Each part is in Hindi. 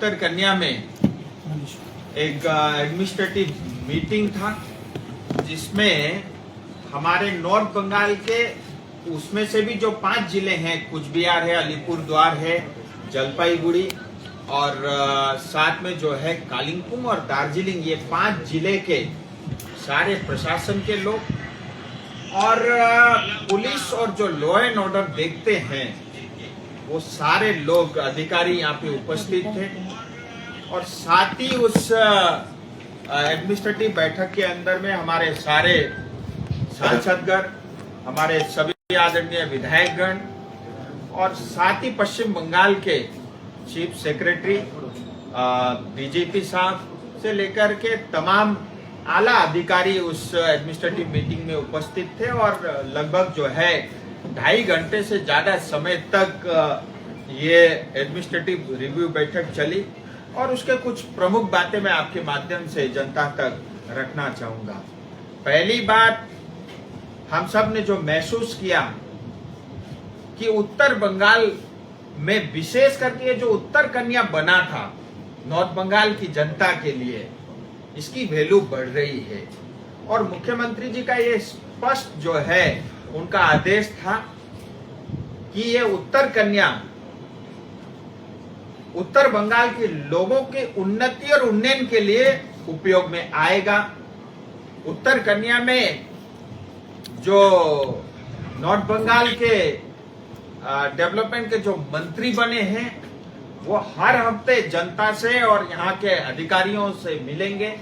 उत्तर कन्या में एक एडमिनिस्ट्रेटिव मीटिंग था, जिसमें हमारे नॉर्थ बंगाल के उसमें से भी जो 5 जिले हैं, कुछ बिहार है, अलीपुरद्वार है, जलपाईगुड़ी और साथ में जो है कालिम्पोंग और दार्जिलिंग, ये 5 जिले के सारे प्रशासन के लोग और पुलिस और जो लॉ एंड ऑर्डर देखते हैं वो सारे लोग अधिकारी यहाँ पे उपस्थित थे। और साथ ही उस एडमिनिस्ट्रेटिव बैठक के अंदर में हमारे सारे सांसदगण, हमारे सभी आदरणीय विधायकगण और साथ ही पश्चिम बंगाल के चीफ सेक्रेटरी, डीजीपी साहब से लेकर के तमाम आला अधिकारी उस एडमिनिस्ट्रेटिव मीटिंग में उपस्थित थे और लगभग जो है 2.5 घंटे से ज्यादा समय तक ये एडमिनिस्ट्रेटिव रिव्यू बैठक चली। और उसके कुछ प्रमुख बातें मैं आपके माध्यम से जनता तक रखना चाहूंगा। पहली बात, हम सब ने जो महसूस किया कि उत्तर बंगाल में विशेष करके जो उत्तर कन्या बना था नॉर्थ बंगाल की जनता के लिए, इसकी वैल्यू बढ़ रही है। और मुख्यमंत्री जी का ये स्पष्ट जो है उनका आदेश था कि ये उत्तर कन्या उत्तर बंगाल के लोगों के उन्नति और उन्नयन के लिए उपयोग में आएगा। उत्तर कन्या में जो नॉर्थ बंगाल के डेवलपमेंट के जो मंत्री बने हैं वो हर हफ्ते जनता से और यहाँ के अधिकारियों से मिलेंगे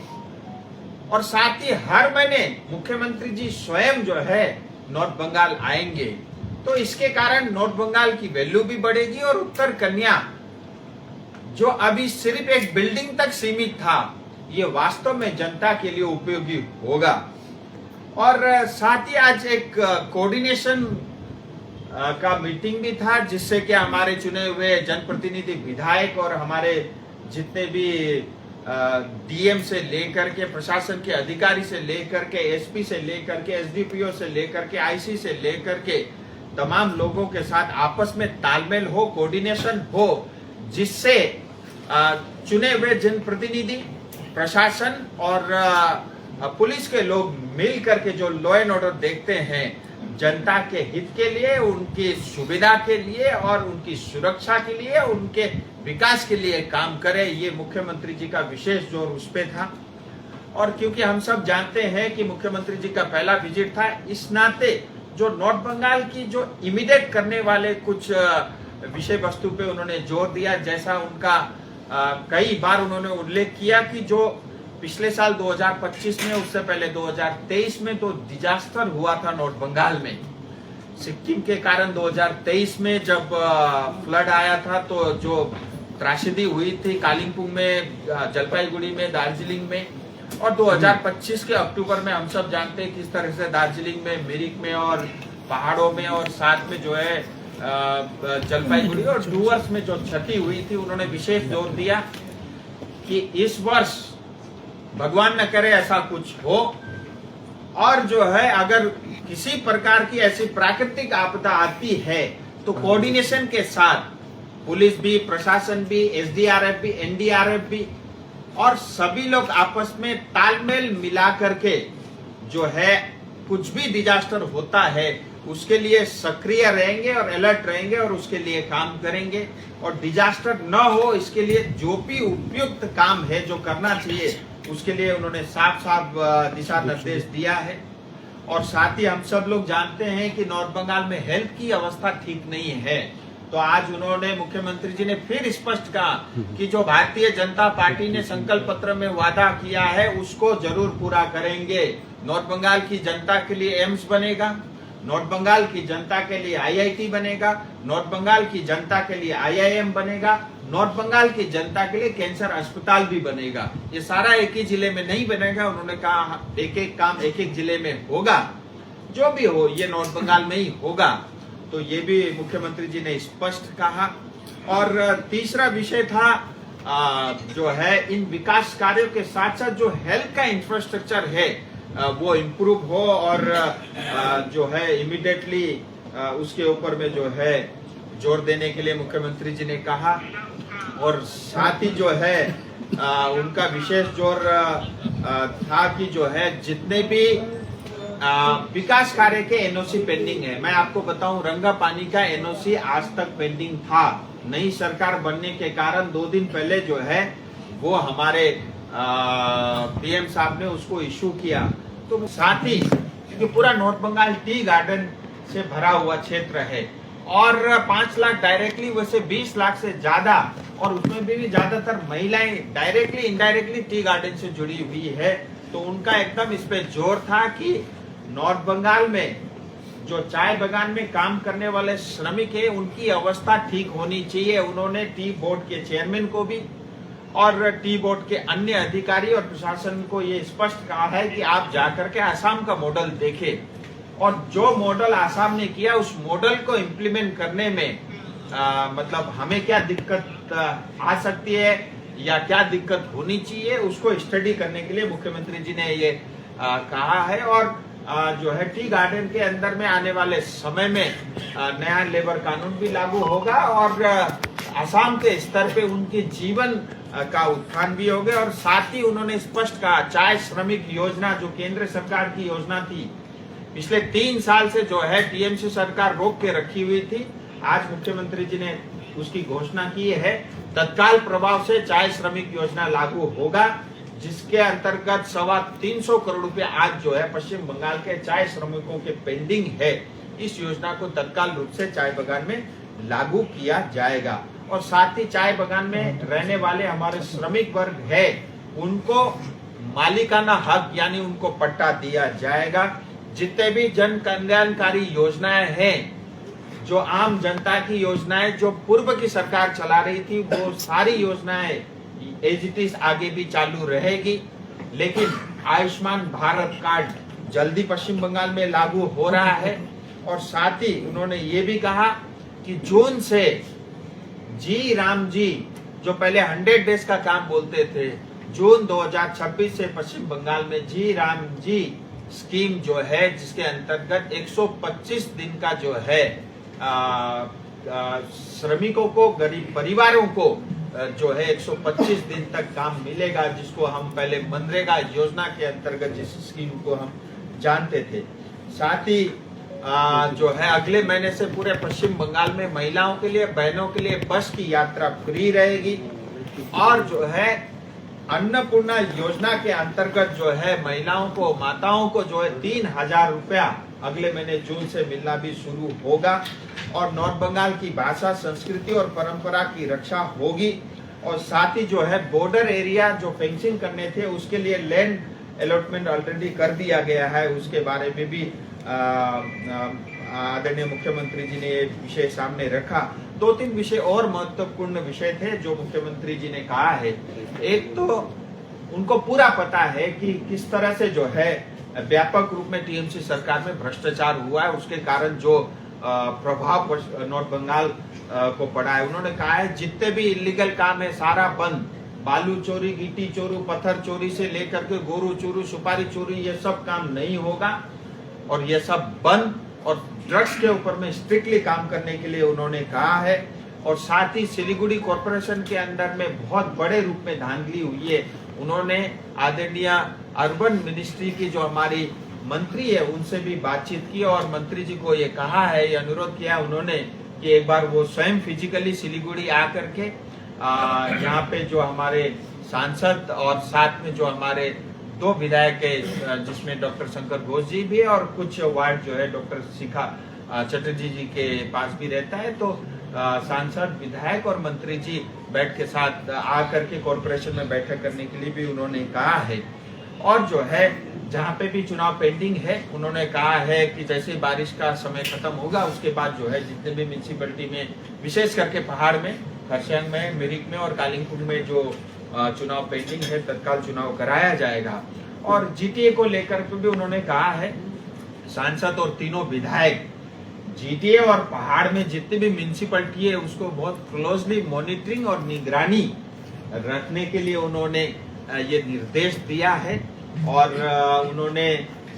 और साथ ही हर महीने मुख्यमंत्री जी स्वयं जो है नॉर्थ बंगाल आएंगे। तो इसके कारण नॉर्थ बंगाल की वैल्यू भी बढ़ेगी और उत्तर कन्या जो अभी सिर्फ एक बिल्डिंग तक सीमित था, ये वास्तव में जनता के लिए उपयोगी होगा। और साथ ही आज एक कोऑर्डिनेशन का मीटिंग भी था, जिससे कि हमारे चुने हुए जनप्रतिनिधि विधायक और हमारे जितने भी डीएम से लेकर के प्रशासन के अधिकारी से लेकर के एसपी से लेकर के एसडीपीओ से लेकर के आईसी से लेकर के तमाम लोगों के साथ आपस में तालमेल हो, कोऑर्डिनेशन हो, जिससे चुने हुए जनप्रतिनिधि, प्रशासन और पुलिस के लोग मिल करके जो लॉ एंड ऑर्डर देखते हैं, जनता के हित के लिए, उनकी सुविधा के लिए और उनकी सुरक्षा के लिए, उनके विकास के लिए काम करे। ये मुख्यमंत्री जी का विशेष जोर उस पे था। और क्योंकि हम सब जानते हैं कि मुख्यमंत्री जी का पहला विजिट था, इस नाते जो नॉर्थ बंगाल की जो इमीडिएट करने वाले कुछ विषय वस्तु पे उन्होंने जोर दिया। जैसा उनका कई बार उन्होंने उल्लेख किया कि जो पिछले साल 2025 में, उससे पहले 2023 में तो डिजास्टर हुआ था नॉर्थ बंगाल में। सिक्किम के कारण 2023 में जब फ्लड आया था तो जो त्रासदी हुई थी कालिम्पोंग में, जलपाईगुड़ी में, दार्जिलिंग में, और 2025 के अक्टूबर में हम सब जानते हैं किस तरह से दार्जिलिंग में, मिरिक में और पहाड़ों में और साथ में जो है जलपाईगुड़ी और डुवर्स में जो क्षति हुई थी। उन्होंने विशेष जोर दिया कि इस वर्ष भगवान न करे ऐसा कुछ हो, और जो है अगर किसी प्रकार की ऐसी प्राकृतिक आपदा आती है तो कोऑर्डिनेशन के साथ पुलिस भी, प्रशासन भी, एसडीआरएफ भी, एनडीआरएफ भी और सभी लोग आपस में तालमेल मिला करके जो है कुछ भी डिजास्टर होता है उसके लिए सक्रिय रहेंगे और अलर्ट रहेंगे और उसके लिए काम करेंगे। और डिजास्टर न हो इसके लिए जो भी उपयुक्त काम है जो करना चाहिए उसके लिए उन्होंने साफ साफ दिशा निर्देश दिया है। और साथ ही हम सब लोग जानते हैं कि नॉर्थ बंगाल में हेल्थ की अवस्था ठीक नहीं है, तो आज उन्होंने, मुख्यमंत्री जी ने फिर स्पष्ट कहा कि जो भारतीय जनता पार्टी ने संकल्प पत्र में वादा किया है उसको जरूर पूरा करेंगे। नॉर्थ बंगाल की जनता के लिए एम्स बनेगा, नॉर्थ बंगाल की जनता के लिए आईआईटी बनेगा, नॉर्थ बंगाल की जनता के लिए आईआईएम बनेगा, नॉर्थ बंगाल की जनता के लिए कैंसर अस्पताल भी बनेगा। ये सारा एक ही जिले में नहीं बनेगा, उन्होंने कहा एक एक काम एक एक जिले में होगा, जो भी हो ये नॉर्थ बंगाल में ही होगा। तो ये भी मुख्यमंत्री जी ने स्पष्ट कहा। और तीसरा विषय था जो है इन विकास कार्यों के साथ साथ जो हेल्थ का इंफ्रास्ट्रक्चर है वो इम्प्रूव हो और जो है इमीडिएटली उसके ऊपर में जो है जोर देने के लिए मुख्यमंत्री जी ने कहा। और साथ ही जो है उनका विशेष जोर था कि जो है जितने भी विकास कार्य के एनओसी पेंडिंग है, मैं आपको बताऊं रंगापानी का एनओसी आज तक पेंडिंग था। नई सरकार बनने के कारण 2 दिन पहले जो है वो हमारे पीएम साहब ने उसको इशू किया। तो साथ ही क्योंकि पूरा नॉर्थ बंगाल टी गार्डन से भरा हुआ क्षेत्र है और 5 लाख डायरेक्टली, वैसे 20 लाख से ज्यादा, और उसमें भी ज्यादातर महिलाएं डायरेक्टली इनडायरेक्टली टी गार्डन से जुड़ी हुई है। तो उनका एकदम इस पे जोर था कि नॉर्थ बंगाल में जो चाय बागान में काम करने वाले श्रमिक है उनकी अवस्था ठीक होनी चाहिए। उन्होंने टी बोर्ड के चेयरमैन को भी और टी बोर्ड के अन्य अधिकारी और प्रशासन को ये स्पष्ट कहा है कि आप जाकर के आसाम का मॉडल देखें और जो मॉडल आसाम ने किया उस मॉडल को इम्प्लीमेंट करने में मतलब हमें क्या दिक्कत आ सकती है या क्या दिक्कत होनी चाहिए उसको स्टडी करने के लिए मुख्यमंत्री जी ने ये कहा है। और जो है टी गार्डन के अंदर में आने वाले समय में नया लेबर कानून भी लागू होगा और असम के स्तर पे उनके जीवन का उत्थान भी होगा। और साथ ही उन्होंने स्पष्ट कहा चाय श्रमिक योजना जो केंद्र सरकार की योजना थी, पिछले 3 साल से जो है टीएमसी सरकार रोक के रखी हुई थी, आज मुख्यमंत्री जी ने उसकी घोषणा की है। तत्काल प्रभाव से चाय श्रमिक योजना लागू होगा जिसके अंतर्गत 325 करोड़ रुपए आज जो है पश्चिम बंगाल के चाय श्रमिकों के पेंडिंग है। इस योजना को तत्काल रूप से चाय बागान में लागू किया जाएगा और साथ ही चाय बागान में रहने वाले हमारे श्रमिक वर्ग है उनको मालिकाना हक यानी उनको पट्टा दिया जाएगा। जितने भी जन कल्याणकारी योजनाएं हैं, जो आम जनता की योजनाएं जो पूर्व की सरकार चला रही थी, वो सारी योजनाएं एज इट इज आगे भी चालू रहेगी। लेकिन आयुष्मान भारत कार्ड जल्दी पश्चिम बंगाल में लागू हो रहा है और साथ ही उन्होंने ये भी कहा कि जून से जी राम जी जो पहले 100 डेज का काम बोलते थे, जून 2026 से पश्चिम बंगाल में जी राम जी स्कीम जो है जिसके अंतर्गत 125 दिन का जो है श्रमिकों को, गरीब परिवारों को जो है 125 दिन तक काम मिलेगा, जिसको हम पहले मनरेगा योजना के अंतर्गत जिस स्कीम को हम जानते थे। साथ ही जो है अगले महीने से पूरे पश्चिम बंगाल में महिलाओं के लिए, बहनों के लिए बस की यात्रा फ्री रहेगी और जो है अन्नपूर्णा योजना के अंतर्गत जो है महिलाओं को, माताओं को जो है 3000 रुपया अगले महीने जून से मिलना भी शुरू होगा और नॉर्थ बंगाल की भाषा, संस्कृति और परंपरा की रक्षा होगी। और साथ ही जो है बॉर्डर एरिया जो फेंसिंग करने थे उसके लिए लैंड अलॉटमेंट ऑलरेडी कर दिया गया है, उसके बारे में भी आदरणीय मुख्यमंत्री जी ने ये विषय सामने रखा। 2-3 विषय और महत्वपूर्ण विषय थे जो मुख्यमंत्री जी ने कहा है। एक तो उनको पूरा पता है कि किस तरह से जो है व्यापक रूप में टीएमसी सरकार में भ्रष्टाचार हुआ है, उसके कारण जो प्रभाव नॉर्थ बंगाल को पड़ा है। उन्होंने कहा है जितने भी इलीगल काम है सारा बंद, बालू चोरी, गिट्टी चोरी, पत्थर चोरी से लेकर के गोरू चोरी, सुपारी चोरी, ये सब काम नहीं होगा और ये सब बंद। और ड्रग्स के ऊपर में स्ट्रिक्टली काम करने के लिए उन्होंने कहा है। और साथ ही सिलीगुड़ी कॉरपोरेशन के अंदर में बहुत बड़े रूप में धांधली हुई है। उन्होंने आदरणीय अर्बन मिनिस्ट्री की जो हमारी मंत्री है उनसे भी बातचीत की और मंत्री जी को ये कहा है, ये अनुरोध किया उन्होंने कि एक बार वो स्वयं फिजिकली सिलीगुड़ी आकर के यहाँ पे जो हमारे सांसद और साथ में जो हमारे 2 विधायक है जिसमें डॉक्टर शंकर घोष जी भी है और कुछ वार्ड जो है डॉक्टर शिखा चटर्जी जी के पास भी रहता है, तो सांसद, विधायक और मंत्री जी बैठ के साथ आकर के कॉर्पोरेशन में बैठक करने के लिए भी उन्होंने कहा है। और जो है जहाँ पे भी चुनाव पेंडिंग है उन्होंने कहा है कि जैसे बारिश का समय खत्म होगा उसके बाद जो है जितने भी म्यूनिसिपैलिटी में, विशेष करके पहाड़ में, खरसांग में, मिरिक में और कालिंगपुर में जो चुनाव पेंडिंग है तत्काल चुनाव कराया जाएगा। और जीटीए को लेकर भी उन्होंने कहा है सांसद और तीनों विधायक जीटीए और पहाड़ में जितनी भी म्यूनिसिपैलिटी है उसको बहुत क्लोजली मॉनिटरिंग और निगरानी रखने के लिए उन्होंने ये निर्देश दिया है। और उन्होंने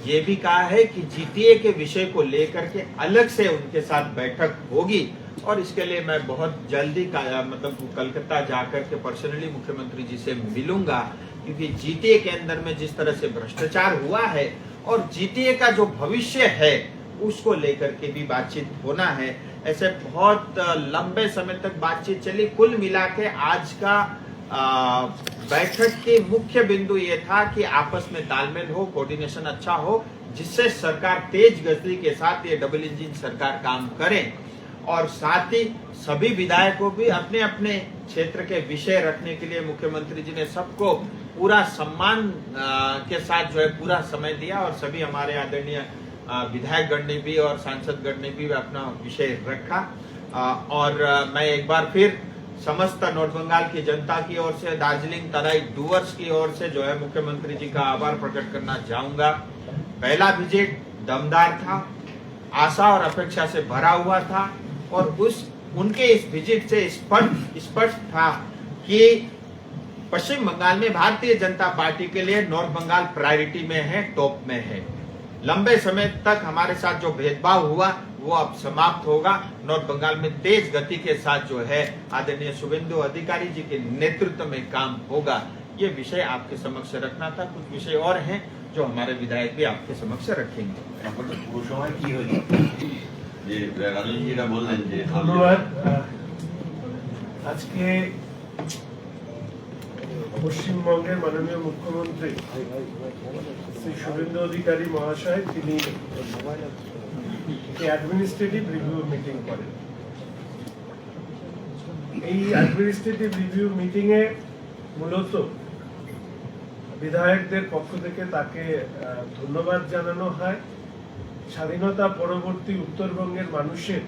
ये भी कहा है कि जीटीए के विषय को लेकर के अलग से उनके साथ बैठक होगी और इसके लिए मैं बहुत जल्दी मतलब कलकत्ता जाकर के पर्सनली मुख्यमंत्री जी से मिलूंगा, क्योंकि जीटीए के अंदर में जिस तरह से भ्रष्टाचार हुआ है और जीटीए का जो भविष्य है उसको लेकर के भी बातचीत होना है। ऐसे बहुत लंबे समय तक बातचीत चली। कुल मिला के आज का बैठक के मुख्य बिंदु ये था कि आपस में तालमेल हो, कोऑर्डिनेशन अच्छा हो, जिससे सरकार तेज गति के साथ ये डबल इंजन सरकार काम करे, और साथ ही सभी विधायकों भी अपने अपने क्षेत्र के विषय रखने के लिए मुख्यमंत्री जी ने सबको पूरा सम्मान के साथ जो है पूरा समय दिया, और सभी हमारे आदरणीय विधायक गण ने भी और सांसद गण ने भी अपना विषय रखा। और मैं एक बार फिर समस्त नॉर्थ बंगाल की जनता की ओर से, दार्जिलिंग तराई डूवर्स की ओर से जो है मुख्यमंत्री जी का आभार प्रकट करना चाहूंगा। पहला विजिट दमदार था, आशा और अपेक्षा से भरा हुआ था, और उनके इस विजिट से स्पष्ट था कि पश्चिम बंगाल में भारतीय जनता पार्टी के लिए नॉर्थ बंगाल प्रायोरिटी में है, टॉप में है। लंबे समय तक हमारे साथ जो भेदभाव हुआ वो अब समाप्त होगा। नॉर्थ बंगाल में तेज गति के साथ जो है आदरणीय शुभेंदु अधिकारी जी के नेतृत्व में काम होगा। ये विषय आपके समक्ष रखना था। कुछ विषय और हैं जो हमारे विधायक भी आपके समक्ष रखेंगे। धन्यवाद। आज के পশ্চিমবঙ্গের মাননীয় মুখ্যমন্ত্রী শ্রী শুভেন্দু অধিকারী মহাশয় তিনি অ্যাডমিনিস্ট্রেটিভ রিভিউ মিটিং করেন। এই অ্যাডমিনিস্ট্রেটিভ রিভিউ মিটিং এ মূলত বিধায়কদের পক্ষ থেকে তাকে ধন্যবাদ জানানো হয়। স্বাধীনতা পরবর্তী উত্তরবঙ্গের মানুষের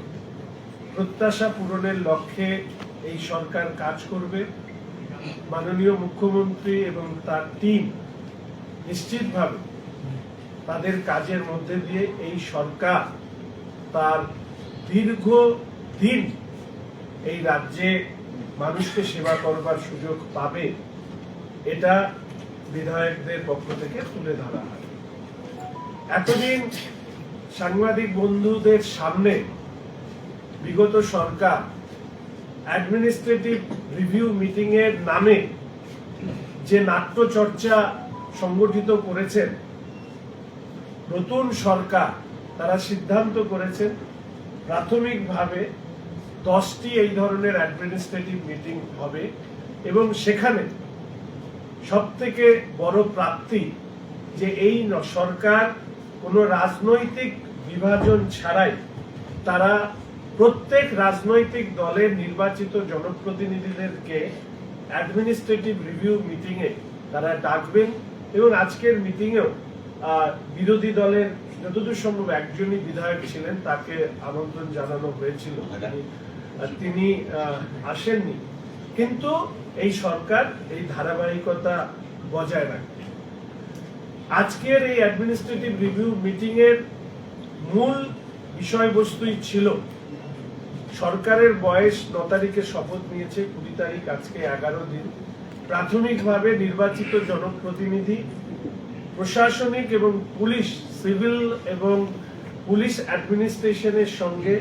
প্রত্যাশা পূরণের লক্ষ্যে এই সরকার কাজ করবে। মাননীয় মুখ্যমন্ত্রী এবং তার টিম নিশ্চিতভাবে তাদের কাজের মধ্যে দিয়ে এই সরকার তার দীর্ঘদিন এই রাজ্যে মানুষকে সেবা করবার সুযোগ পাবে, এটা বিধায়কদের পক্ষ থেকে তুলে ধরা হয়। এতদিন সাংবাদিক বন্ধুদের সামনে বিগত সরকার অ্যাডমিনিস্ট্রেটিভ রিভিউ মিটিং এর নামে যে নাট্য চর্চা সংগঠিত করেছেন, নতুন সরকার তারা সিদ্ধান্ত করেছেন প্রাথমিকভাবে 10টি এই ধরনের অ্যাডমিনিস্ট্রেটিভ মিটিং হবে, এবং সেখানে সবথেকে বড় প্রাপ্তি যে এই সরকার কোনো রাজনৈতিক বিভাজন ছাড়াই তারা প্রত্যেক রাজনৈতিক দলের নির্বাচিত জনপ্রতিনিধিদেরকে অ্যাডমিনিস্ট্রেটিভ রিভিউ মিটিং এ তারা ডাকবেন। এবং আজকের মিটিং এও বিরোধী দলের যতদূর সম্ভব একজনই বিধায়ক ছিলেন, তাকে আমন্ত্রণ জানানো হয়েছিল, তিনি আসেননি। কিন্তু এই সরকার এই ধারাবাহিকতা বজায় রাখবে। আজকের এই অ্যাডমিনিস্ট্রেটিভ রিভিউ মিটিং এর মূল বিষয়বস্তুই ছিল সরকারের বয়স 9 তারিখে শপথ নিয়েছে, 20 তারিখ, আজকে 11 দিন। প্রাথমিকভাবে নির্বাচিত জনপ্রতিনিধি, প্রশাসনিক এবং পুলিশ, সিভিল এবং পুলিশ অ্যাডমিনিস্ট্রেশনের সঙ্গে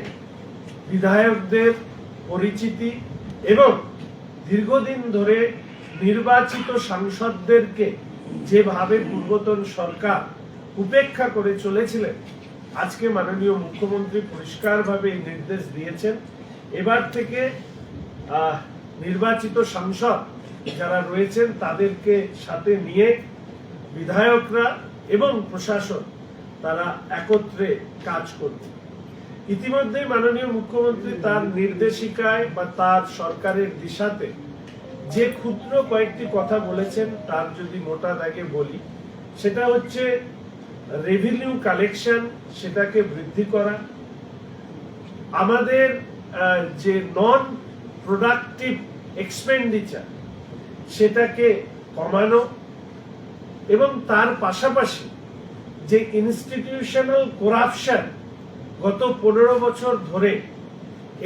বিধায়কদের পরিচিতি এবং দীর্ঘদিন ধরে নির্বাচিত সাংসদদেরকে যেভাবে পূর্বতন সরকার উপেক্ষা করে চলেছিলেন, আজকে মাননীয় মুখ্যমন্ত্রী পরিষ্কারভাবে এই নির্দেশ দিয়েছেন এবার থেকে নির্বাচিত সাংসদ যারা রয়েছেন তাদেরকে সাথে নিয়ে বিধায়করা এবং প্রশাসন তারা একত্রে কাজ করবে। ইতিমধ্যে মাননীয় মুখ্যমন্ত্রী তার নির্দেশিকায় বা তার সরকারের দিশাতে যে ক্ষুদ্র কয়েকটি কথা বলেছেন তার যদি মোটা দাগে বলি, সেটা হচ্ছে রেভিনিউ কালেকশন সেটাকে বৃদ্ধি করা, আমাদের যে নন প্রোডাক্টিভ এক্সপেন্ডিচার সেটাকে কমানো, এবং তার পাশাপাশি যে ইনস্টিটিউশনাল করাপশন গত 15 বছর ধরে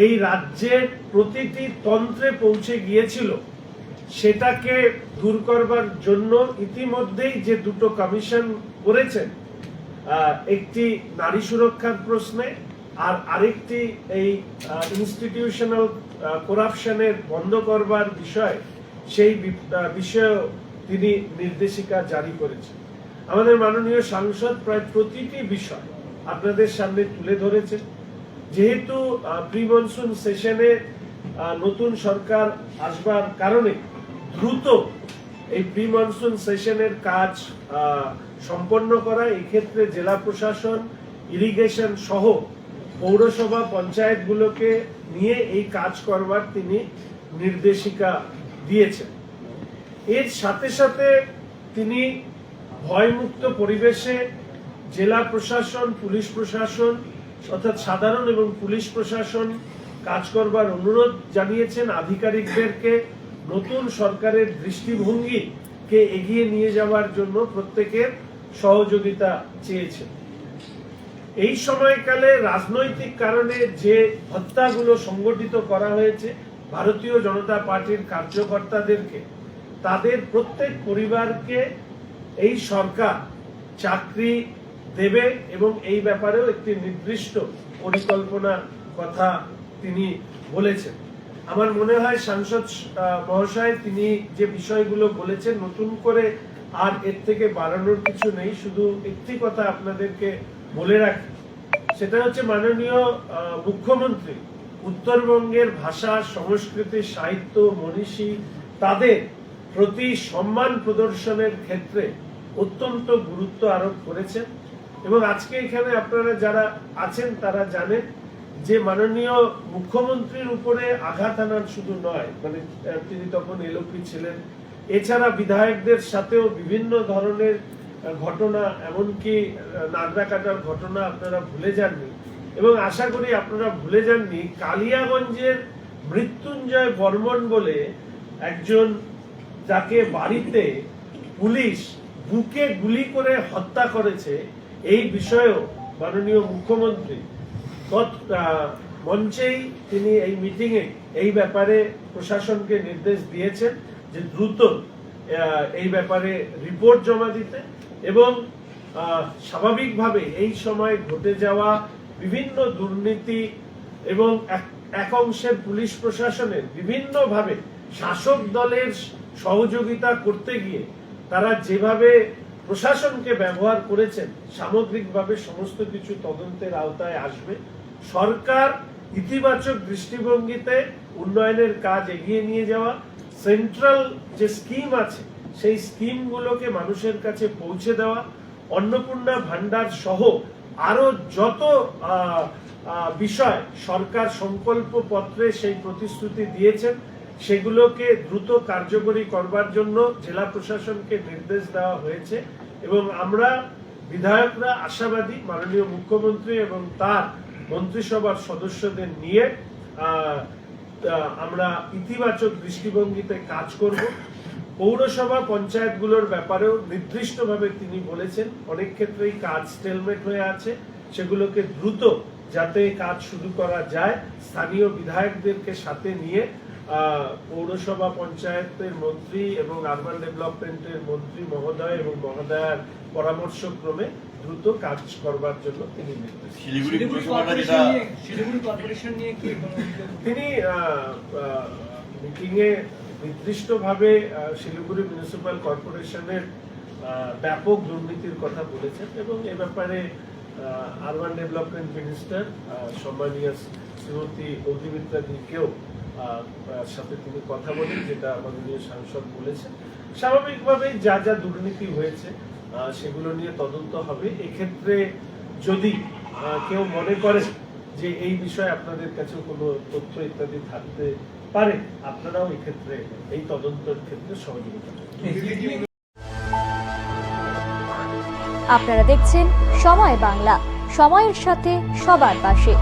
এই রাজ্যের প্রতিটি তন্ত্রে পৌঁছে গিয়েছিল সেটাকে দূর করবার জন্য ইতিমধ্যেই যে দুটো কমিশন করেছেন, একটি নারী সুরক্ষার প্রশ্নে আর আরেকটি এই ইনস্টিটিউশনাল করাপশনের বন্ধ করবার বিষয়, সেই বিষয়ে তিনি নির্দেশিকা জারি করেছেন। আমাদের মাননীয় সাংসদ প্রায় প্রতিটি বিষয় আপনাদের সামনে তুলে ধরেছেন। যেহেতু প্রি মনসুন সেশনে নতুন সরকার আসবার কারণে দ্রুত এই প্রি মনসুন সেশনের কাজ সম্পন্ন করা, এক্ষেত্রে জেলা প্রশাসন, ইরিগেশন সহ পৌরসভা পঞ্চায়েতগুলোকে নিয়ে এই কাজ করবার তিনি নির্দেশিকা দিয়েছেন। এর সাথে সাথে তিনি ভয়মুক্ত পরিবেশে জেলা প্রশাসন, পুলিশ প্রশাসন অর্থাৎ সাধারণ এবং পুলিশ প্রশাসন কাজ করবার অনুরোধ জানিয়েছেন। আধিকারিকদেরকে নতুন সরকারের দৃষ্টিভঙ্গিকে এগিয়ে নিয়ে যাওয়ার জন্য প্রত্যেকের সহযোগিতা চেয়েছেন। এই সময়কালে রাজনৈতিক কারণে যে হত্যাগুলো সংগঠিত করা হয়েছে, ভারতীয় জনতা পার্টির কার্যকর্তাদেরকে, তাদের প্রত্যেক পরিবারকে এই সরকার চাকরি দেবে এবং এই ব্যাপারেও একটি নির্দিষ্ট পরিকল্পনা কথা তিনি বলেছেন। আমার মনে হয় সাংসদ মহাশয় তিনি যে বিষয়গুলো বলেছেন, নতুন করে আর এর থেকে বাড়ানোর কিছু নেই। শুধু একটি কথা আপনাদেরকে বলে রাখি, সেটা হচ্ছে মাননীয় মুখ্যমন্ত্রী উত্তরবঙ্গের ভাষা, সংস্কৃতি, সাহিত্য, মনীষী তাদের প্রতি সম্মান প্রদর্শনের ক্ষেত্রে অত্যন্ত গুরুত্ব আরোপ করেছেন। এবং আজকে এখানে আপনারা যারা আছেন তারা জানেন যে মাননীয় মুখ্যমন্ত্রীর উপরে আঘাত আনার শুধু নয়, মানে তিনি তখন এলওপি ছিলেন, এছাড়া বিধায়কদের সাথেও বিভিন্ন ধরনের ঘটনা, এমনকি নাগরা কাটার ঘটনা আপনারা ভুলে যাননি। এবং আশা করি আপনারা ভুলে যাননি কালিয়াগঞ্জের মৃত্যুঞ্জয় বর্মন বলে একজন, যাকে বাড়িতে পুলিশ বুকে গুলি করে হত্যা করেছে, এই বিষয়েও মাননীয় মুখ্যমন্ত্রী মঞ্চেই তিনি এই মিটিংয়ে এই ব্যাপারে প্রশাসনকে নির্দেশ দিয়েছেন যে দ্রুত এই ব্যাপারে রিপোর্ট জমা দিতে এবং স্বাভাবিকভাবে এই সময় ঘটে যাওয়া বিভিন্ন দুর্নীতি এবং এক অংশের পুলিশ প্রশাসনের বিভিন্নভাবে শাসক দলের সহযোগিতা করতে গিয়ে তারা যেভাবে প্রশাসনকে ব্যবহার করেছেন, সামগ্রিকভাবে সমস্ত কিছু তদন্তের আওতায় আসবে। সরকার ইতিবাচক দৃষ্টিভঙ্গিতে উন্নয়নের কাজ এগিয়ে নিয়ে যাওয়া, সেন্ট্রাল যে স্কিম আছে সেই স্কিমগুলোকে মানুষের কাছে পৌঁছে দেওয়া, অন্নপূর্ণা ভান্ডার সহ আরো যত বিষয় সরকার সংকল্প পত্রে সেই প্রতিশ্রুতি দিয়েছেন সেগুলোকে দ্রুত কার্যকরী করবার জন্য জেলা প্রশাসনকে নির্দেশ দেওয়া হয়েছে। এবং আমরা বিধায়করা আশাবাদী মাননীয় মুখ্যমন্ত্রী এবং তার মন্ত্রিসভার সদস্যদের নিয়ে আমরা ইতিবাচক দৃষ্টিভঙ্গিতে কাজ করব। পৌরসভা পঞ্চায়েতগুলোর ব্যাপারেও নির্দিষ্টভাবে তিনি বলেছেন অনেক ক্ষেত্রেই কাজ স্টেলমেট হয়ে আছে, সেগুলোকে দ্রুত যাতে কাজ শুরু করা যায়, স্থানীয় বিধায়কদেরকে সাথে নিয়ে পৌরসভা পঞ্চায়েতের মন্ত্রী এবং আরবান ডেভেলপমেন্টের মন্ত্রী মহোদয় এবং মহোদয়ার পরামর্শক্রমে দ্রুত কাজ করবার জন্য তিনি নির্দেশ তিনি মিটিংয়ে নির্দিষ্টভাবে শিলিগুড়ি মিউনিসিপ্যাল কর্পোরেশনের ব্যাপক দুর্নীতির কথা বলেছেন এবং এ ব্যাপারে আরবান ডেভেলপমেন্ট মিনিস্টার সম্মানীয় শ্রীমতী অগ্নিমিত্রা দিকেও সাথে তিনি কথা বলেন, যেটা মাননীয় সাংসদ বলেছেন। স্বাভাবিকভাবে যা যা দুর্নীতি হয়েছে সেগুলো নিয়ে তদন্ত হবে। এক্ষেত্রে যদি কেউ মনে করে যে এই বিষয়ে আপনাদের কাছে কোনো তথ্য ইত্যাদি থাকতে পারে, আপনারাও এক্ষেত্রে এই তদন্তের ক্ষেত্রে সহযোগিতা করবেন। আপনারা দেখছেন সময় বাংলা, সময়ের সাথে সবার পাশে।